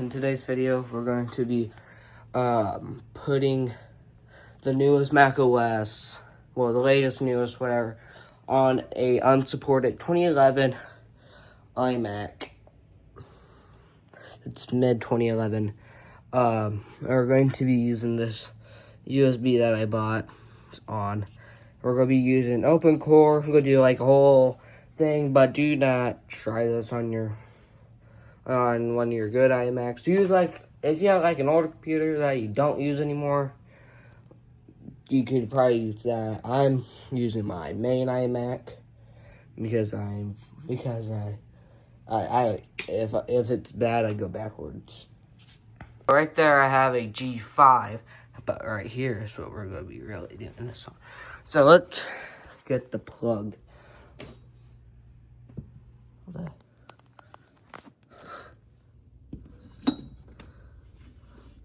in today's video, we're going to be putting the newest macOS, well, the latest, newest, whatever, on a unsupported 2011 iMac. It's mid-2011. We're going to be using this USB that I bought on. We're going to be using open core. I'm going to do like a whole thing, but do not try this on one of your good iMacs. Use if you have like an older computer that you don't use anymore, you could probably use that. I'm using my main iMac because if it's bad, I go backwards. Right there, I have a G5, but right here is what we're going to be really doing this on. So let's get the plug.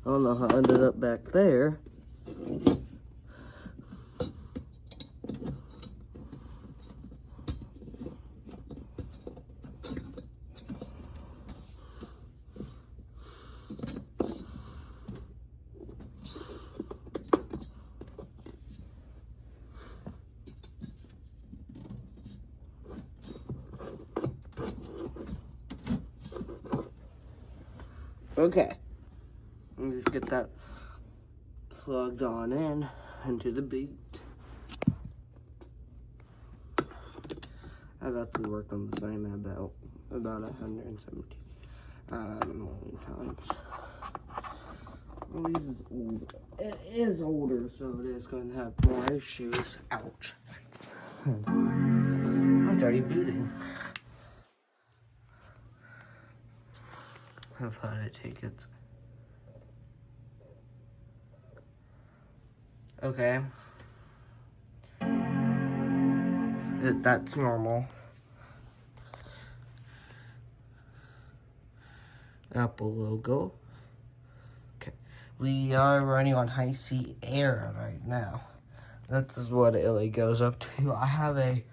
I don't know how it ended up back there. Okay, let me just get that plugged on into the boot. I got to work on this iMac about 117. I don't know how many times. Well, this is old. It is older, so it is going to have more issues. Ouch. It's already booting. I thought I'd take it. Okay. That's normal. Apple logo. Okay. We are running on high Sierra right now. This is what it really goes up to. I have a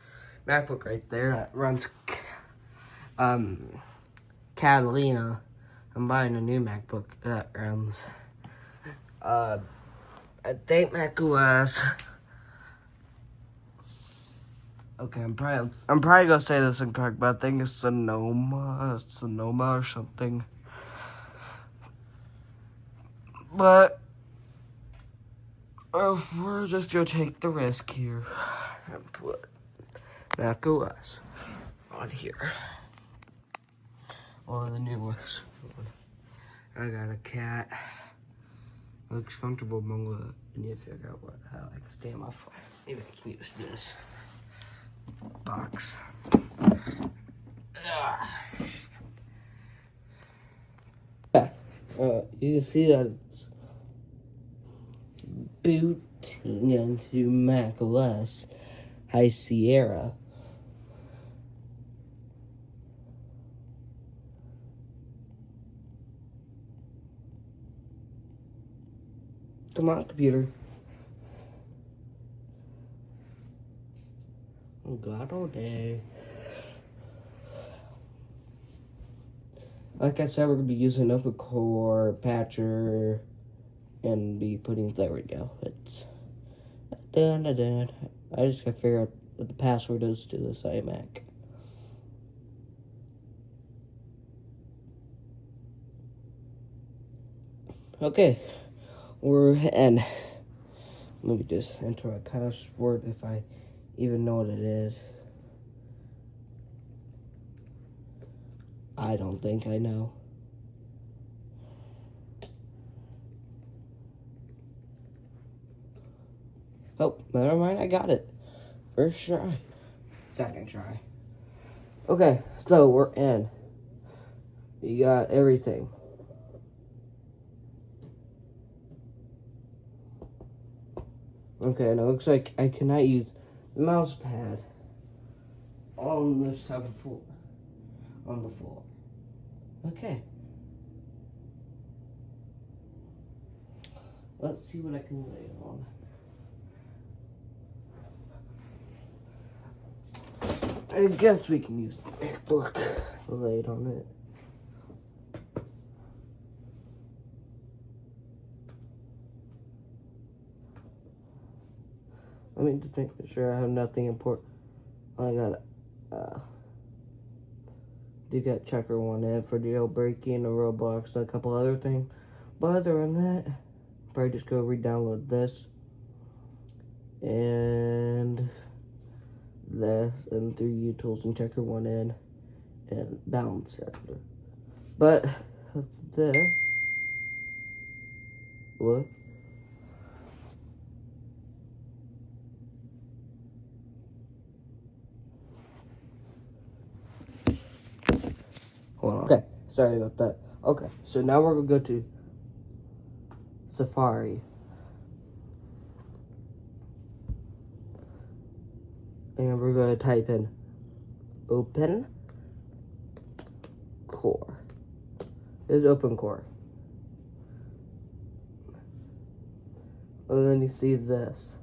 MacBook right there that runs Catalina. I'm buying a new MacBook that runs I think macOS. Okay, I'm probably gonna say this incorrect, but I think it's Sonoma or something. But we're just gonna take the risk here and put macOS on here. Well, the newest one. I got a cat. Looks comfortable, but I need to figure out how I can stay on my phone. Maybe I can use this box. You can see that it's booting into macOS High Sierra. Come on, computer. Oh God, all day. Like I said, we're gonna be using open core patcher and be putting. There we go. It's done. I just gotta figure out what the password is to this iMac. Okay. And let me just enter my password if I even know what it is. I don't think I know. Oh, never mind, I got it. First try. Second try. Okay, so we're in. You got everything. Okay, and it looks like I cannot use the mouse pad on this type of floor. On the floor. Okay. Let's see what I can lay on. I guess we can use the MacBook laid on it. Let me just make sure I have nothing important. I got do get checker one in for jailbreaking, a Roblox, and a couple other things. But other than that, probably just go re-download this and this and 3U tools and checker one in and balance sector. But that's this. What? Hold on. Okay, sorry about that. Okay, so now we're gonna go to Safari. And we're gonna type in Open Core. This is Open Core. And then you see this.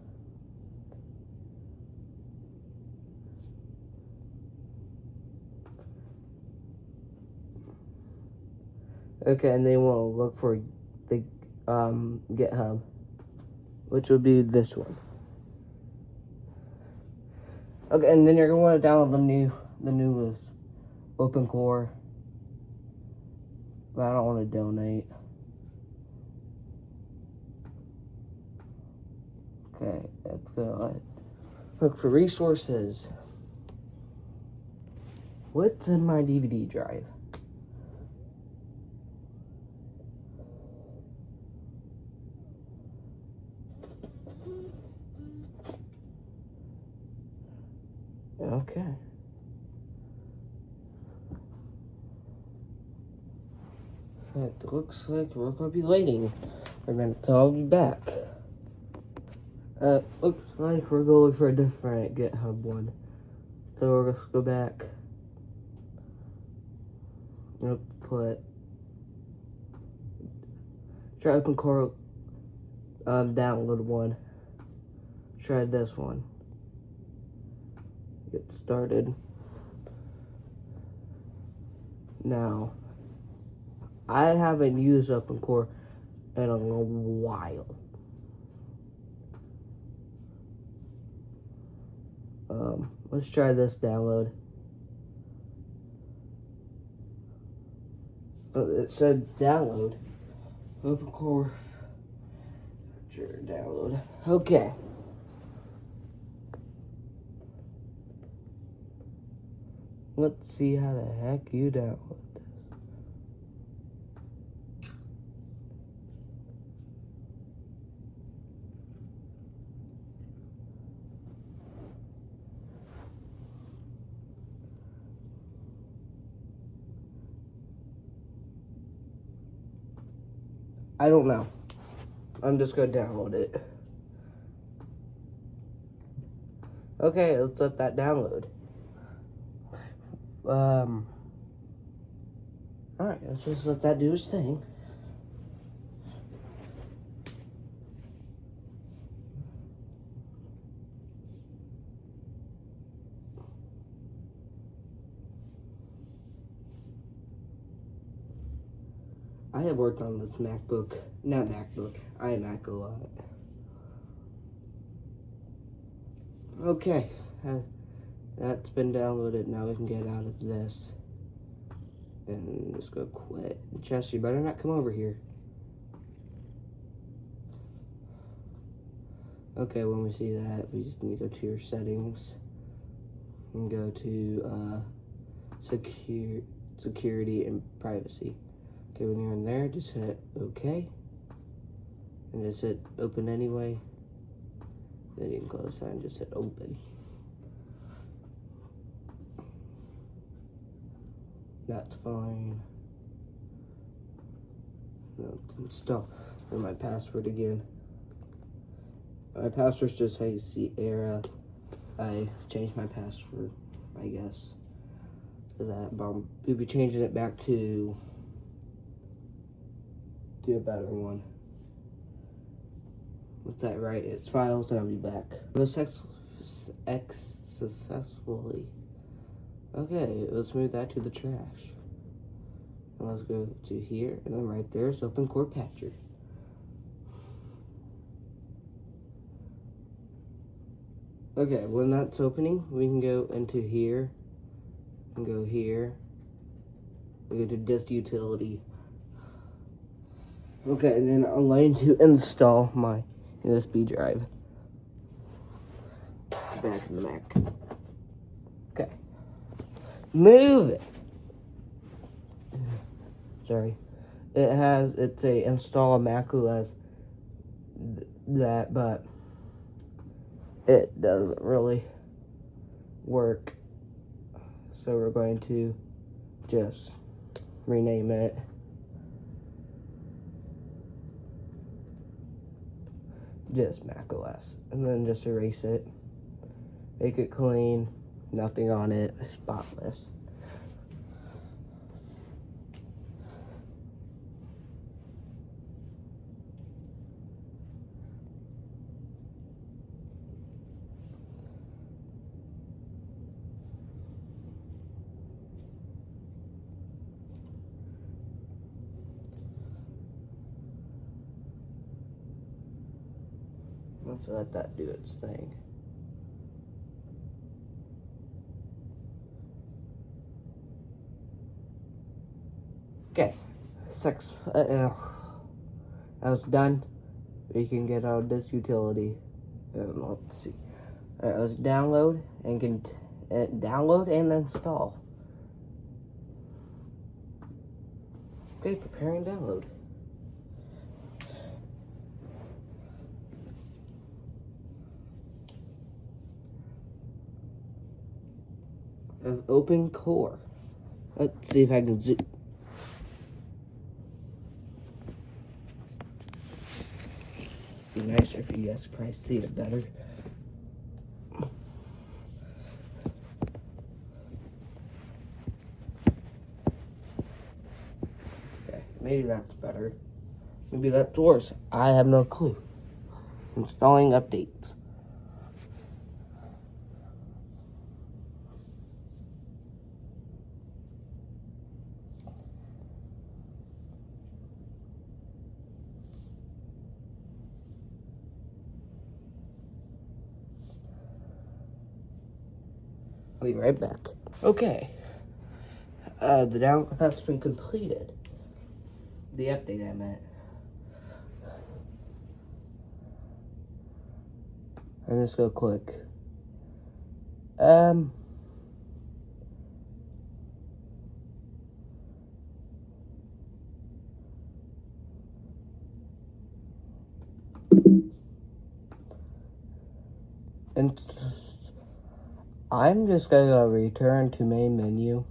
Okay, and then we'll look for the GitHub, which would be this one. Okay, and then you're gonna want to download the newest Open Core. But I don't want to donate. Okay, let's go look for resources. What's in my DVD drive? Okay. It looks like we're gonna be waiting for a minute, so I'll be back. Looks like we're going for a different GitHub one. So we're gonna go back. We'll try Open Core download one. Try this one. Get started. Now, I haven't used Open Core in a while. Let's try this download. It said download. Open Core. Sure, download. Okay. Let's see how the heck you download this. I don't know. I'm just gonna download it. Okay, let's let that download. Alright, let's just let that do its thing. I have worked on this iMac a lot. Okay, that's been downloaded. Now we can get out of this. And just go quit. Chess, you better not come over here. Okay, when we see that, we just need to go to your settings. And go to security and privacy. Okay, when you're in there, just hit OK. And just hit open anyway. Then you can close that and just hit open. That's fine. No, install my password again. My password's just how you see era. I changed my password, I guess, to that. But we'll be changing it back to a better one. What's that right? It's files, and I'll be back. Successfully. Okay, let's move that to the trash. And let's go to here, and then right there is Open Core Patcher. Okay, when that's opening, we can go into here and go here. We go to disk utility. Okay, and then I'm going to install my USB drive back in the Mac. Okay, move it. Sorry, it's a install macOS that, but it doesn't really work. So we're going to just rename it. Just macOS, and then just erase it. Make it clean, nothing on it, spotless. Let's let that do its thing. Okay, I was done. We can get out of this utility. Let's see. Alright, let's download and download and install. Okay, preparing download. Of open core. Let's see if I can zoom. Be nicer if you guys could probably see it better. Okay, maybe that's better. Maybe that's worse. I have no clue. Installing updates. I'll be right back. Okay. The download has been completed. The update, I meant. And just go click. And I'm just gonna return to main menu.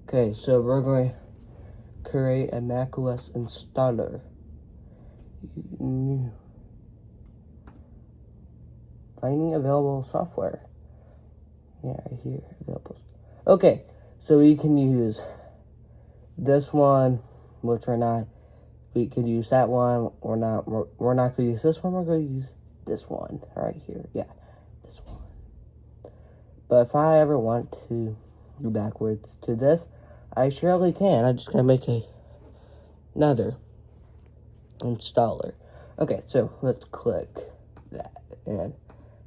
Okay, so we're going to create a macOS installer. Finding available software. Yeah, right here, available. Okay, so we can use this one, which we're not. We could use that one. We're not going to use this one. We're going to use this one right here. Yeah, this one. But if I ever want to go backwards to this, I surely can. I just got to make another installer. Okay, so let's click that and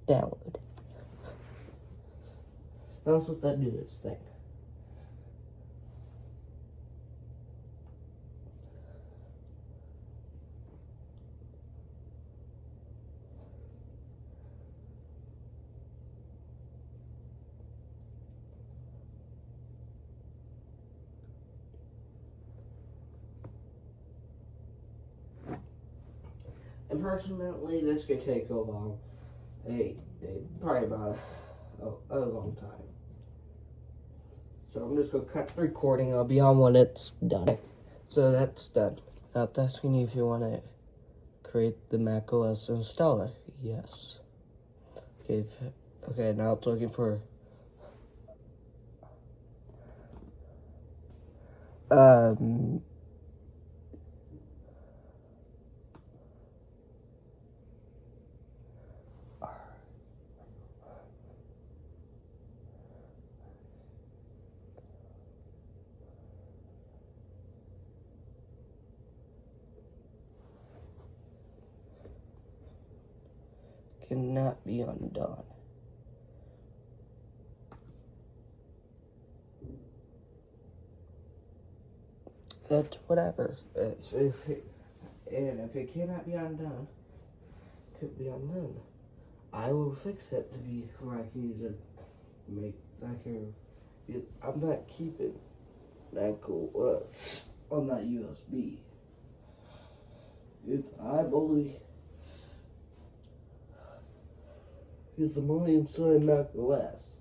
download. Now let's let that do its thing. And personally, this could take a long, probably about a long time. So I'm just going to cut the recording. I'll be on when it's done. So that's done. Now it's asking you if you want to create the macOS installer. Yes. Okay, now it's looking for cannot be undone. that's whatever. And if it cannot be undone, it could be undone. I will fix it to be where I can use it. I'm not keeping macOS on that USB. I'm only installing macOS.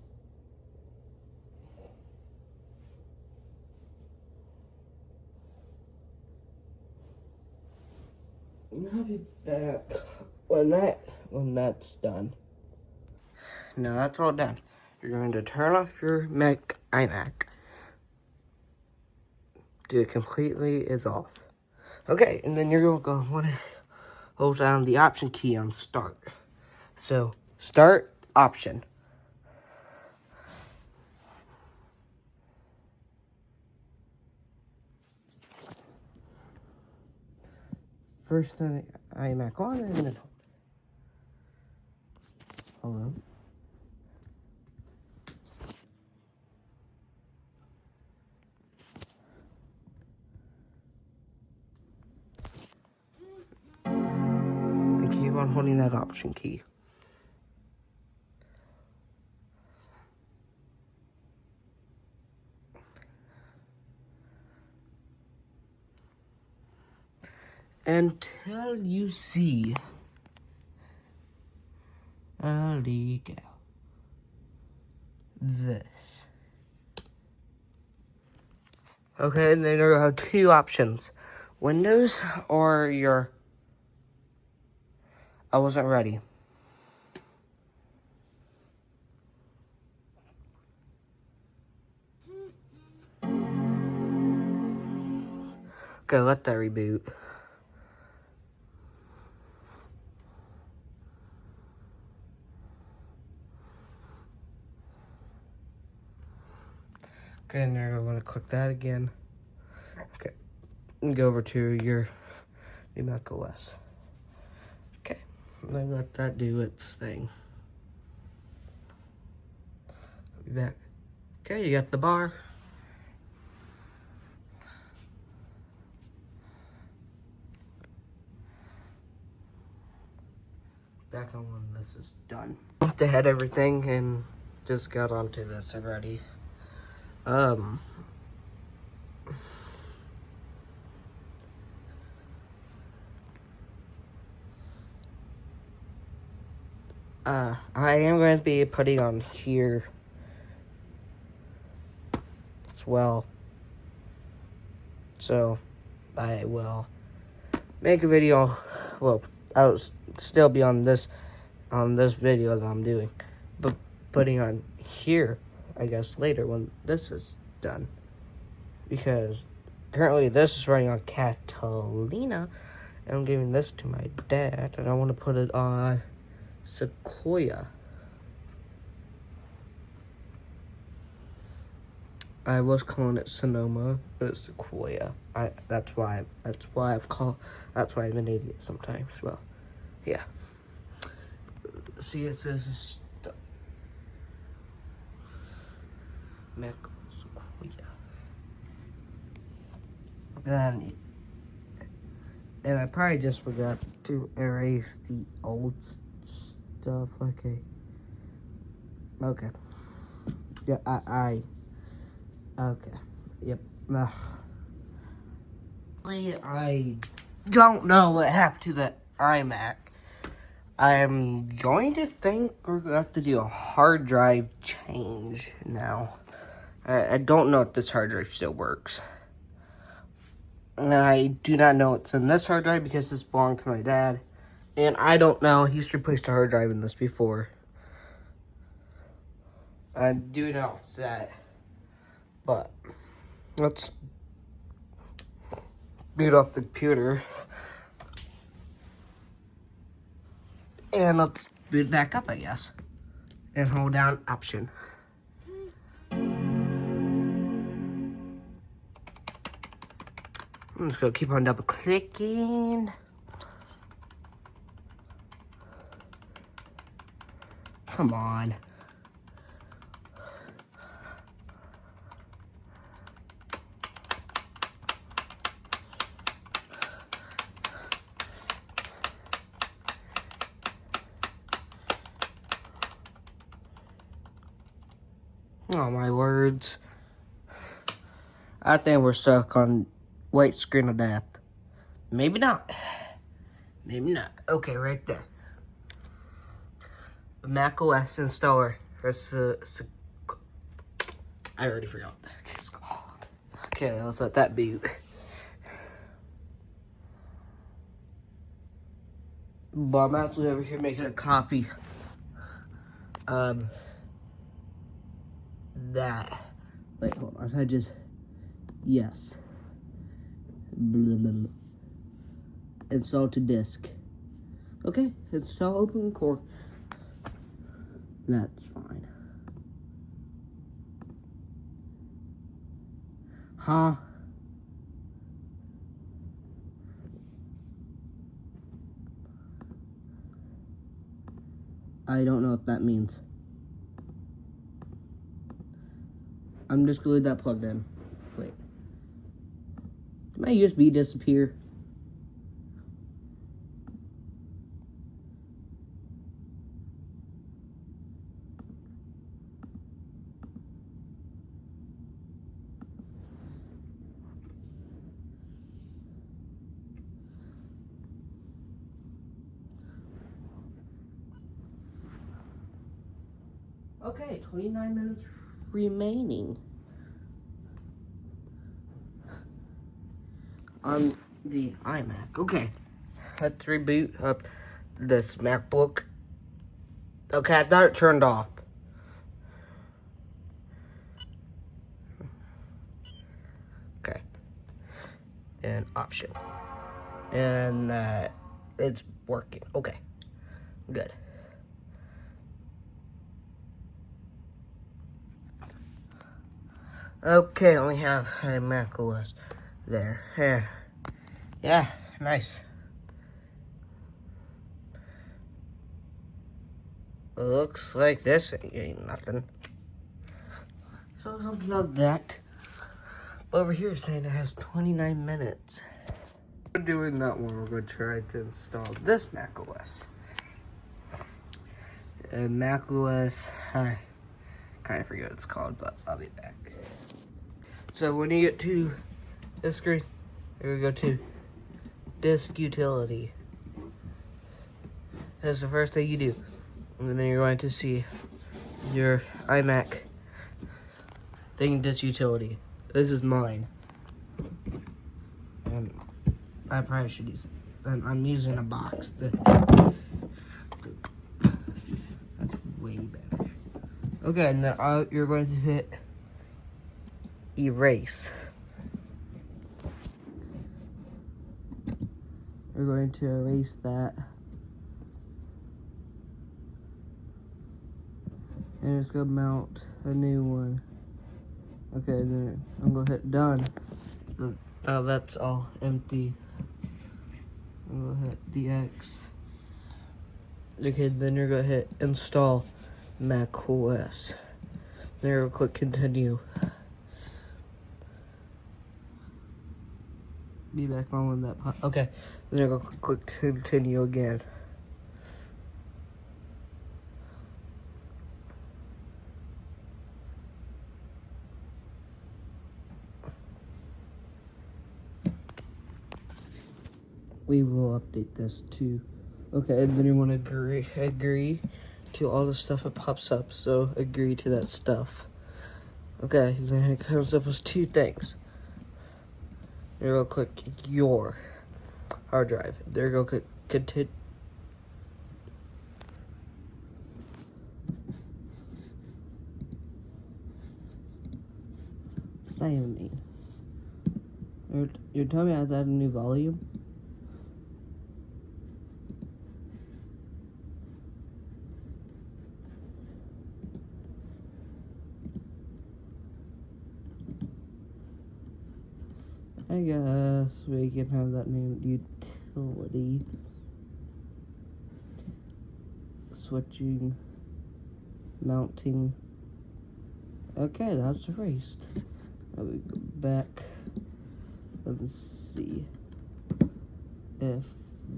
I'll be back when that's done. Now that's all done. You're going to turn off your iMac. Do it completely is off. Okay, and then you're going to want to hold down the option key on start. So, start option. First turn the iMac on and then hold on. And keep on holding that option key. Until you see this. Okay, and then you have two options. Windows or your... I wasn't ready. Okay, let that reboot. Okay, and now I'm going to click that again. Okay, and go over to your new macOS. Okay, and then let that do its thing. I'll be back. Okay, you got the bar. Back on when this is done. To head everything and just got onto this already. I am going to be putting on here as well. So, I will make a video. Well, I'll still be on this video that I'm doing. But putting on here, I guess, later when this is done. Because currently this is running on Catalina. And I'm giving this to my dad. And I want to put it on Sequoia. I was calling it Sonoma, but it's Sequoia. That's why I'm an idiot sometimes. Well, yeah. See, it says Mac Sequoia. And I probably just forgot to erase the old stuff. Okay. Yeah, okay. Yep. I don't know what happened to the iMac. I'm going to think we're going to have to do a hard drive change now. I don't know if this hard drive still works. And I do not know it's in this hard drive because this belonged to my dad. And I don't know. He's replaced a hard drive in this before. I do know that. But let's boot up the computer. And let's boot back up, I guess. And hold down option. I'm just gonna keep on double clicking. Come on. Oh my words. I think we're stuck on white screen of death. Maybe not. Maybe not. Okay, right there. macOS installer. I already forgot what that it's called. Okay, let's let that be. But I'm actually over here making a copy of that. Wait, hold on. Yes. Blah, blah, blah. Install to disk. Okay, install open core. That's fine. Huh? I don't know what that means. I'm just gonna leave that plugged in. Wait. Did my USB disappear? Okay, 29 minutes remaining on the iMac. Okay, let's reboot up this MacBook. Okay, I thought it turned off. Okay, and option. And it's working. Okay, good. Okay, I only have a macOS there. And yeah, nice. Looks like this ain't nothing. So something like that. Over here it's saying it has 29 minutes. We're doing that one. We're going to try to install this macOS. macOS, I kind of forget what it's called, but I'll be back. So when you get to this screen, you're going to go to Disk Utility. That's the first thing you do. And then you're going to see your iMac thing, Disk Utility. This is mine. And I probably should use it. And I'm using a box. That's way better. Okay, and then you're going to hit erase. We're going to erase that. And it's going to mount a new one. Okay, then I'm going to hit done. Oh, that's all empty. I'm going to hit DX. Okay, then you're going to hit install macOS. Then you're going to click continue. Be back on when that okay, then you're going to click continue again. We will update this too. Okay, and then you want to agree to all the stuff that pops up. So agree to that stuff. Okay, then it comes up with two things. You're gonna click your hard drive. There you go, click continue. What's that even mean? You're telling me I have to add a new volume? I guess we can have that named utility. Switching, mounting. Okay, that's erased. Now we go back and see if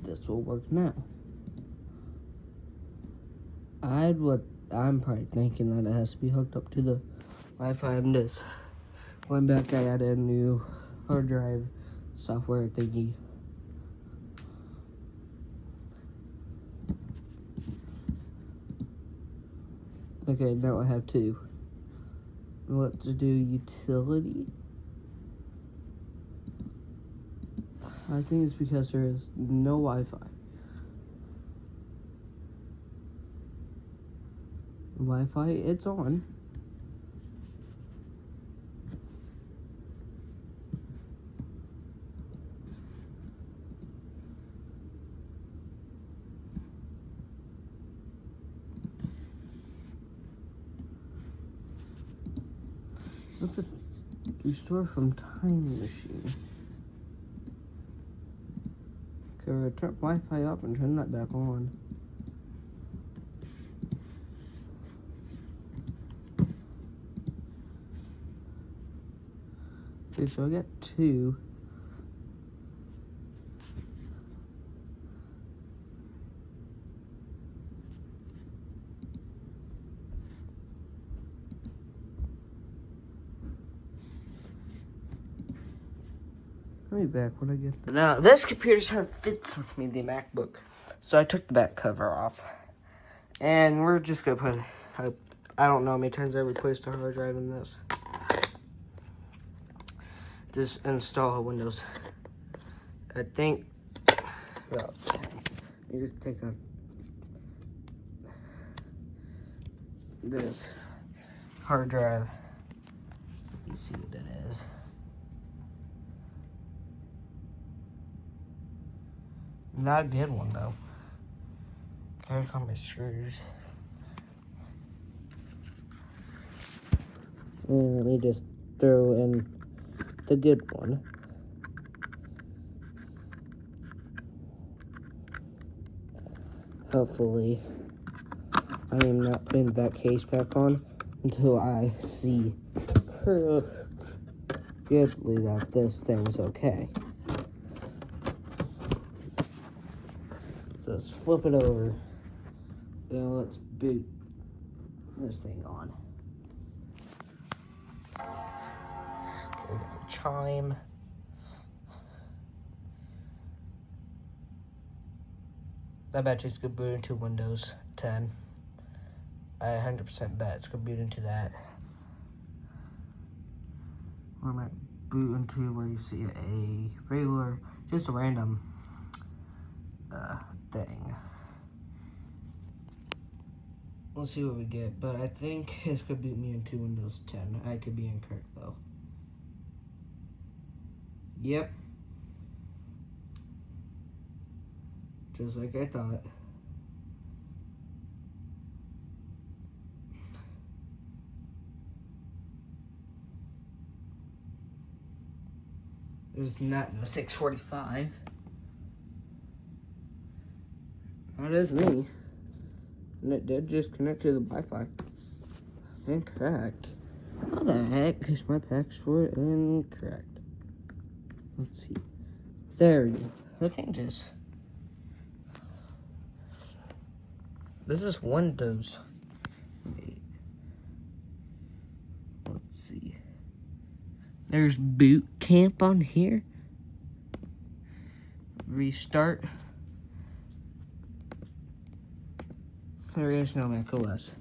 this will work now. I'm probably thinking that it has to be hooked up to the Wi-Fi. I'm just going back. I added a new hard drive software thingy. Okay, now I have two. Let's do utility. I think it's because there is no Wi-Fi. Wi-Fi, it's on. What's a restore from time machine? Okay, we're gonna turn Wi-Fi off and turn that back on. Okay, so I got two. I'll be back when I get there. Now, this computer sort of fits with me, the MacBook. So I took the back cover off. And we're just going to put, I don't know how many times I replaced a hard drive in this. Just install Windows. I think, well, let me just take this hard drive. Let me see what it is. Not a good one, though. There's all my screws. And let me just throw in the good one. Hopefully, I am not putting the back case back on until I see perfectly that this thing's okay. So let's flip it over. Now let's boot this thing on. Okay, we got the chime. I bet it's gonna boot into Windows 10. I 100% bet it's gonna boot into that. Or might boot into where you see a regular, just a random thing. Let's see what we get, but I think it's gonna boot me into Windows 10. I could be incorrect though. Yep. Just like I thought. It's not no 645. That is me. And it did just connect to the Wi-Fi. Incorrect. How the heck? Because my packs were incorrect. Let's see. There we go. The thing just... This is Windows. Wait. Let's see. There's boot camp on here. Restart. There is no macOS.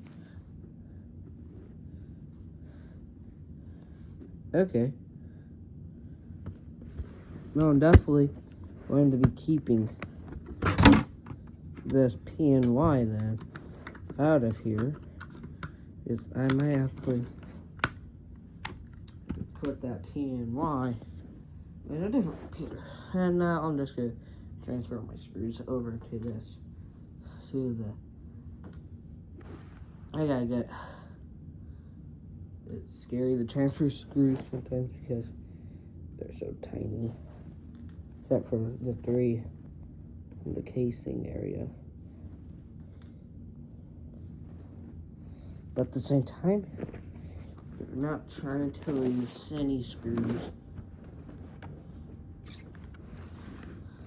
Okay. No, I'm definitely going to be keeping this PNY then out of here. Because I might have to put that PNY in a different computer. And now I'm just going to transfer my screws over to this. To the... I gotta get... It's scary to transfer screws sometimes because they're so tiny. Except for the three in the casing area. But at the same time, we're not trying to use any screws.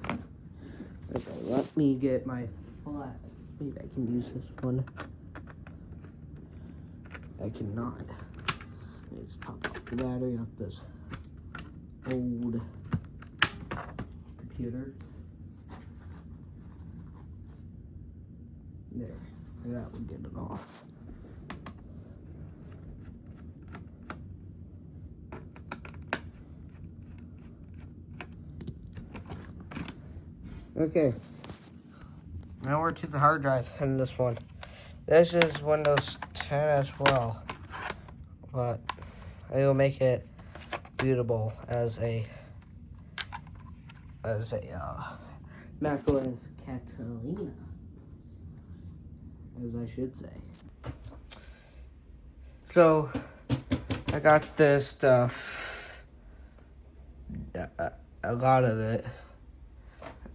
Okay, let me get my flat. Maybe I can use this one. I cannot. I just pop out the battery off this old computer. There, that would get it off. Okay, now we're to the hard drive in this one. This is Windows 10 as well, but I will make it bootable as a macOS Catalina, as I should say. So I got this stuff, a lot of it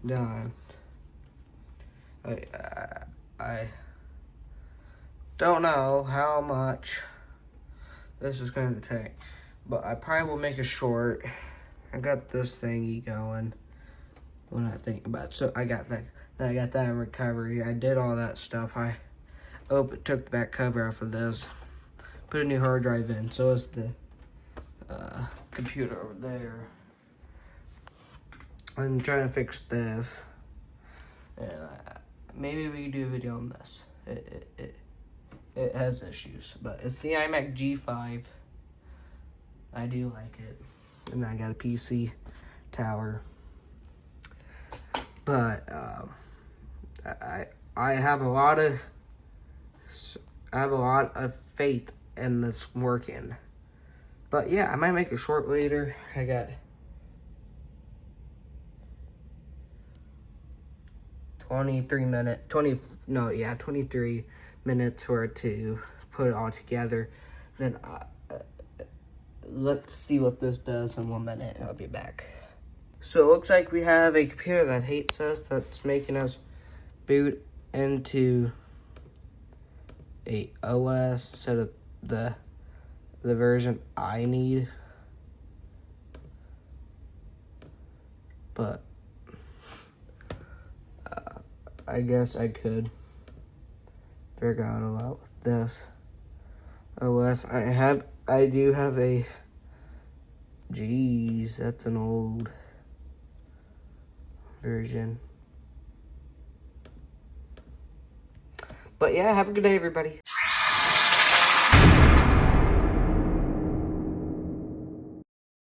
done. I don't know how much this is going to take, but I probably will make it short. I got this thingy going when I think about it. So I got that. Then I got that in recovery. I did all that stuff. I took the back cover off of this, put a new hard drive in. So is the computer over there. I'm trying to fix this, and maybe we can do a video on this. It has issues, but it's the iMac G5. I do like it, and I got a PC tower. But I have a lot of faith in this working. But yeah, I might make it short later. I got 23 minutes or to put it all together. Then let's see what this does in 1 minute. I'll be back. So it looks like we have a computer that hates us, that's making us boot into a OS instead of the version I need. But I guess I could figure out a lot with this OS. I do have a, geez, that's an old version. But yeah, have a good day, everybody.